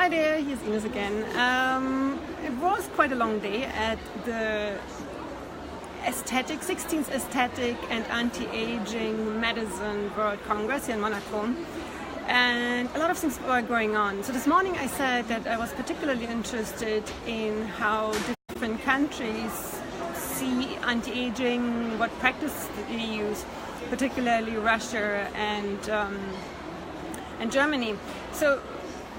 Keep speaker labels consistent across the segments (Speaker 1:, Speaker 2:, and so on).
Speaker 1: Hi there, here's Ines again. It was quite a long day at the 16th Aesthetic and Anti-Aging Medicine World Congress here in Monaco. And a lot of things were going on. So this morning I said that I was particularly interested in how different countries see anti-aging, what practice they use, particularly Russia and Germany. So,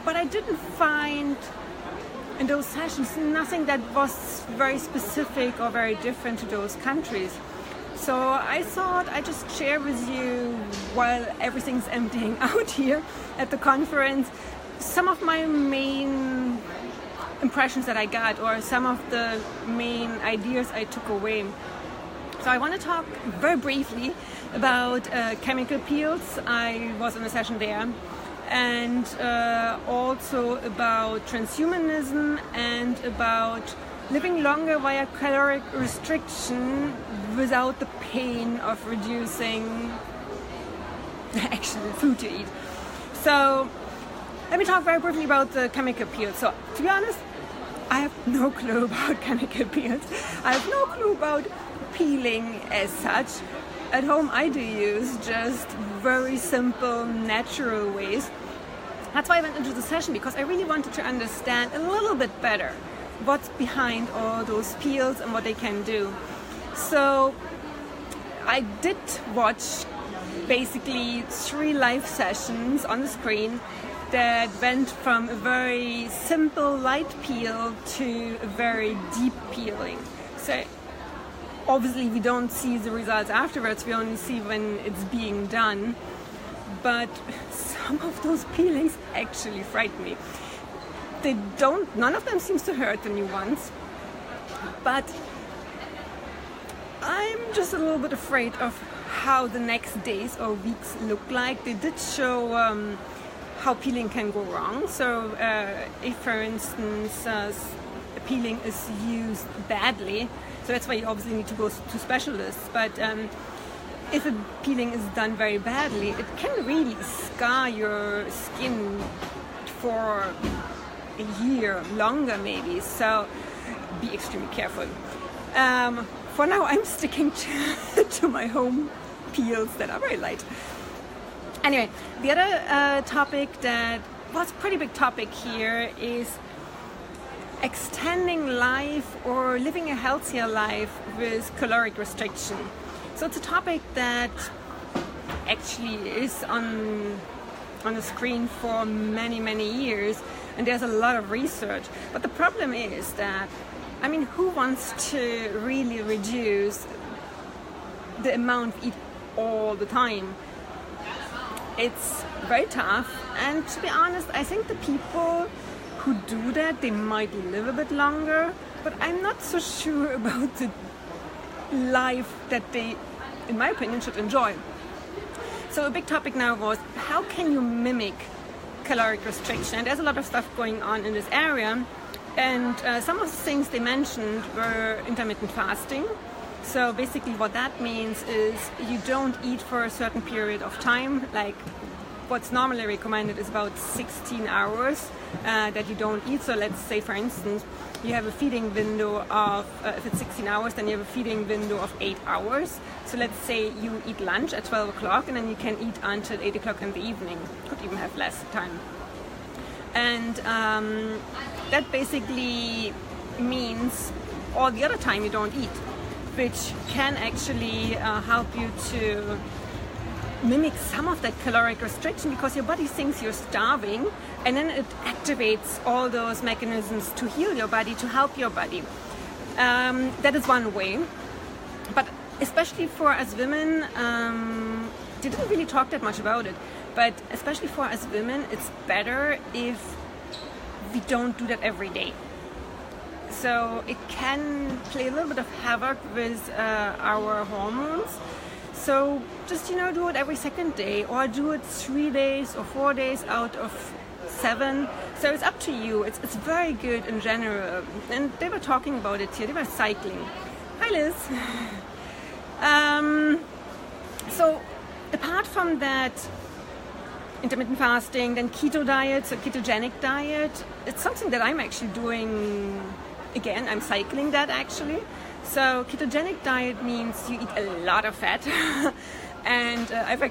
Speaker 1: but I didn't find in those sessions nothing that was very specific or very different to those countries. So I thought I'd just share with you, while everything's emptying out here at the conference, some of my main impressions that I got, or some of the main ideas I took away. So I want to talk very briefly about chemical peels. I was in a session there. And also about transhumanism and about living longer via caloric restriction without the pain of reducing actual food to eat. So let me talk very briefly about the chemical peels. So to be honest, I have no clue about chemical peels. I have no clue about peeling as such. At home I do use just very simple, natural ways. That's why I went into the session, because I really wanted to understand a little bit better what's behind all those peels and what they can do. So I did watch basically 3 live sessions on the screen that went from a very simple light peel to a very deep peeling. So obviously we don't see the results afterwards, we only see when it's being done. But some of those peelings actually frighten me. None of them seems to hurt, the new ones. But I'm just a little bit afraid of how the next days or weeks look like. They did show how peeling can go wrong. So if, for instance, peeling is used badly, so that's why you obviously need to go to specialists. But if a peeling is done very badly, it can really scar your skin for a year, longer maybe. So be extremely careful. For now, I'm sticking to my home peels that are very light. Anyway, the other topic that was a pretty big topic here is extending life or living a healthier life with caloric restriction. So it's a topic that actually is on the screen for many years, and there's a lot of research. But the problem is that, who wants to really reduce the amount we eat all the time? It's very tough, and to be honest, I think the people who do that, they might live a bit longer, but I'm not so sure about the life that they, in my opinion, should enjoy. So a big topic now was, how can you mimic caloric restriction? And there's a lot of stuff going on in this area. And some of the things they mentioned were intermittent fasting. So basically what that means is you don't eat for a certain period of time. Like what's normally recommended is about 16 hours that you don't eat. So let's say, for instance, you have a feeding window of, if it's 16 hours, then you have a feeding window of 8 hours. So let's say you eat lunch at 12 o'clock and then you can eat until 8 o'clock in the evening. Could even have less time. And that basically means all the other time you don't eat, which can actually help you to mimic some of that caloric restriction, because your body thinks you're starving, and then it activates all those mechanisms to heal your body, to help your body. That is one way. But especially for us women, they didn't really talk that much about it, but especially for us women, it's better if we don't do that every day. So it can play a little bit of havoc with our hormones. So just, do it every second day, or do it 3 days or 4 days out of 7. So it's up to you. It's very good in general. And they were talking about it here. They were cycling. Hi, Liz. So apart from that, intermittent fasting, then keto diet, so ketogenic diet. It's something that I'm actually doing, again, I'm cycling that actually. So ketogenic diet means you eat a lot of fat. And I've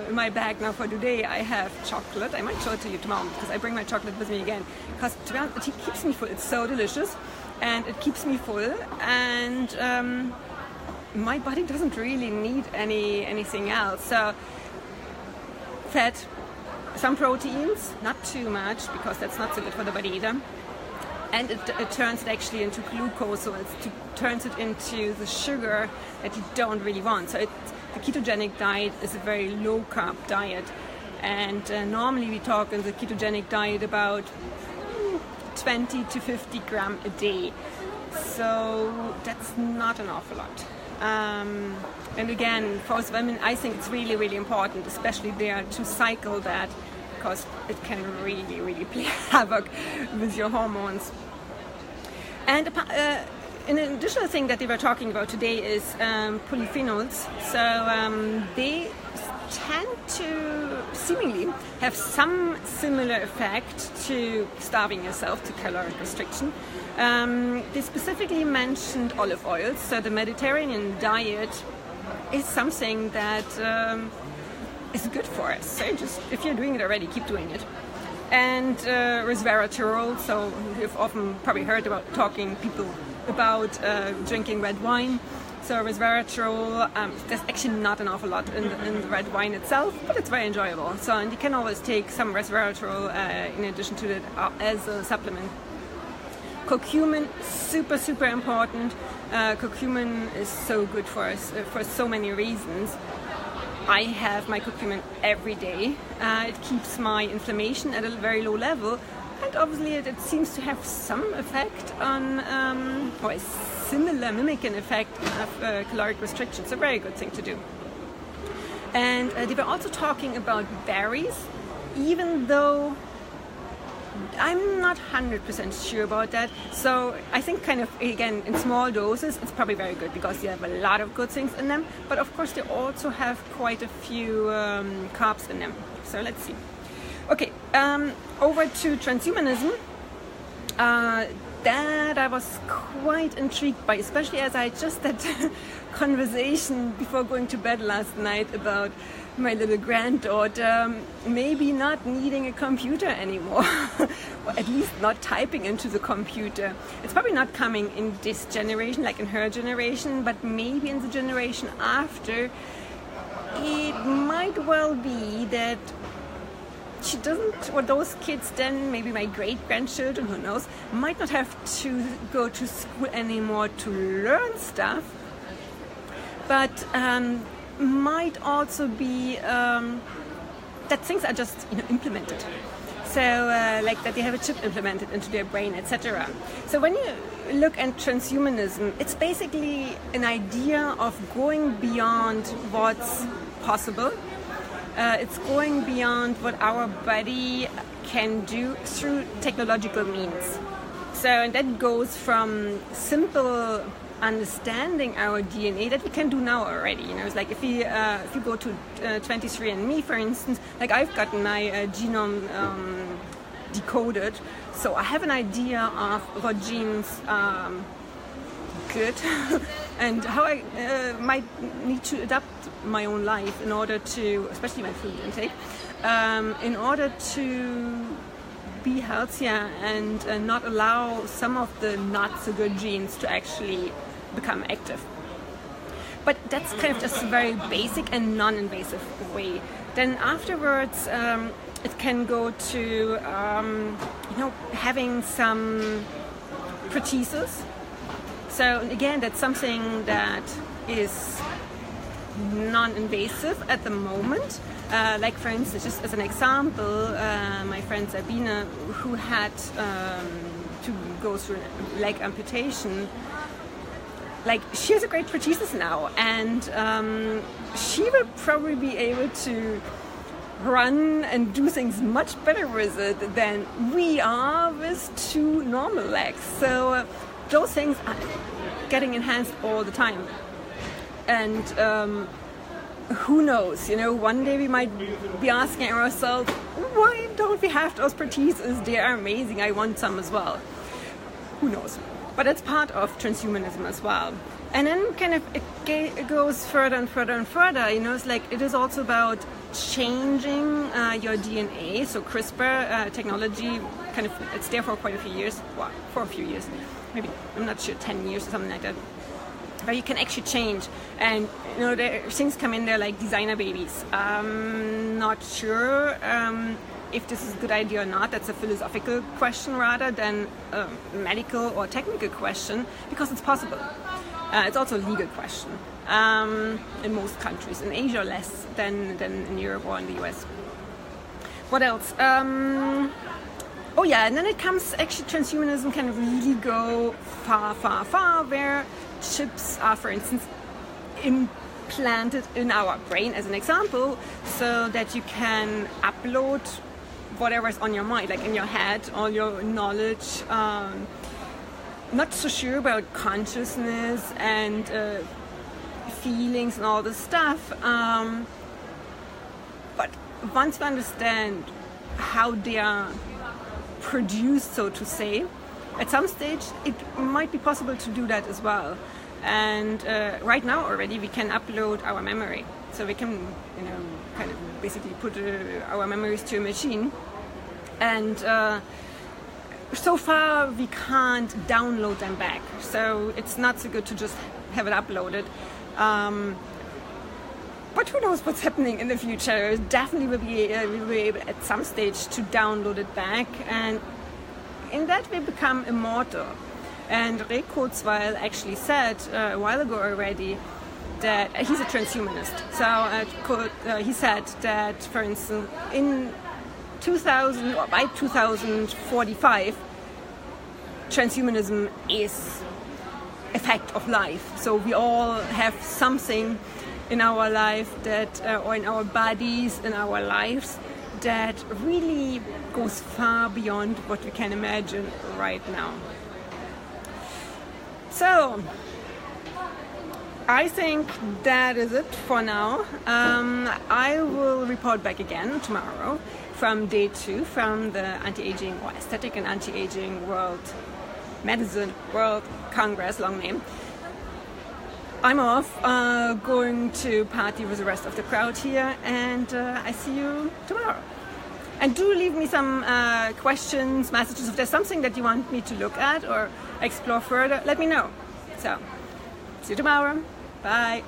Speaker 1: in my bag now for today, I have chocolate. I might show it to you tomorrow because I bring my chocolate with me again. Because to be honest, it keeps me full. It's so delicious and it keeps me full. And my body doesn't really need anything else. So fat, some proteins, not too much because that's not so good for the body either. And it turns it actually into glucose, so it turns it into the sugar that you don't really want. So the ketogenic diet is a very low carb diet, and normally we talk in the ketogenic diet about 20 to 50 grams a day. So that's not an awful lot. And again, for us women, I think it's really, really important, especially there, to cycle that, because it can really, really play havoc with your hormones. And an additional thing that they were talking about today is polyphenols. So they tend to seemingly have some similar effect to starving yourself, to caloric restriction. They specifically mentioned olive oils. So the Mediterranean diet is something that is good for us. So just, if you're doing it already, keep doing it. And resveratrol. So you've often probably heard people about drinking red wine. So resveratrol, there's actually not an awful lot in the red wine itself, but it's very enjoyable. So, and you can always take some resveratrol in addition to it as a supplement. Curcumin, super, super important. Curcumin is so good for us for so many reasons. I have my curcumin every day. It keeps my inflammation at a very low level, and obviously it seems to have some effect on, or a similar mimicking effect of caloric restriction. It's a very good thing to do. And they were also talking about berries, even though I'm not 100% sure about that. So I think kind of, again, in small doses, it's probably very good because you have a lot of good things in them. But of course, they also have quite a few carbs in them. So let's see. Okay, over to transhumanism. That I was quite intrigued by, especially as I just had conversation before going to bed last night about my little granddaughter maybe not needing a computer anymore, or at least not typing into the computer. It's probably not coming in this generation, like in her generation, but maybe in the generation after, it might well be that she doesn't, or those kids then, maybe my great-grandchildren, who knows, might not have to go to school anymore to learn stuff, but might also be that things are just implemented. So like that they have a chip implemented into their brain, etc. So when you look at transhumanism, it's basically an idea of going beyond what's possible. It's going beyond what our body can do through technological means. So, and that goes from simple understanding our DNA that we can do now already. It's like if you go to 23andMe, for instance, like I've gotten my genome decoded, so I have an idea of what genes good and how I might need to adapt my own life in order to, especially my food intake, in order to be healthier and not allow some of the not so good genes to actually become active. But that's kind of just a very basic and non-invasive way. Then afterwards, it can go to having some prostheses. So again, that's something that is non-invasive at the moment. Like for instance, just as an example, my friend Sabine, who had to go through leg amputation, like she has a great prosthesis now, and she will probably be able to run and do things much better with it than we are with two normal legs. So those things are getting enhanced all the time. And who knows? One day we might be asking ourselves, why don't we have those prostheses? They are amazing. I want some as well. Who knows? But it's part of transhumanism as well. And then kind of it goes further and further and further. It's like it is also about changing your DNA. So CRISPR technology, kind of, it's there for quite a few years. Well, for a few years, maybe, I'm not sure, 10 years or something like that. But you can actually change, and things come in there like designer babies. Not sure if this is a good idea or not. That's a philosophical question rather than a medical or technical question, because it's possible. It's also a legal question in most countries. In Asia, less than in Europe or in the US. What else? Oh yeah, and then it comes, actually transhumanism can really go far, far, far, where chips are, for instance, implanted in our brain, as an example, so that you can upload whatever's on your mind, like in your head, all your knowledge. Not so sure about consciousness and feelings and all this stuff. But once we understand how they are produced, so to say, at some stage it might be possible to do that as well. And right now already we can upload our memory, so we can kind of basically put our memories to a machine, and so far we can't download them back, so it's not so good to just have it uploaded. But who knows what's happening in the future. Definitely we'll be able at some stage to download it back, and in that we become immortal. And Ray Kurzweil actually said a while ago already that he's a transhumanist. So he said that, for instance, in 2000 or by 2045, transhumanism is a fact of life. So we all have something in our life that, or in our bodies, in our lives, that really goes far beyond what we can imagine right now. So, I think that is it for now. I will report back again tomorrow from day 2 from the Anti-Aging or Aesthetic and Anti-Aging World Medicine World Congress, long name. I'm off, going to party with the rest of the crowd here, and I see you tomorrow. And do leave me some questions, messages. If there's something that you want me to look at or explore further, let me know. So, see you tomorrow. Bye.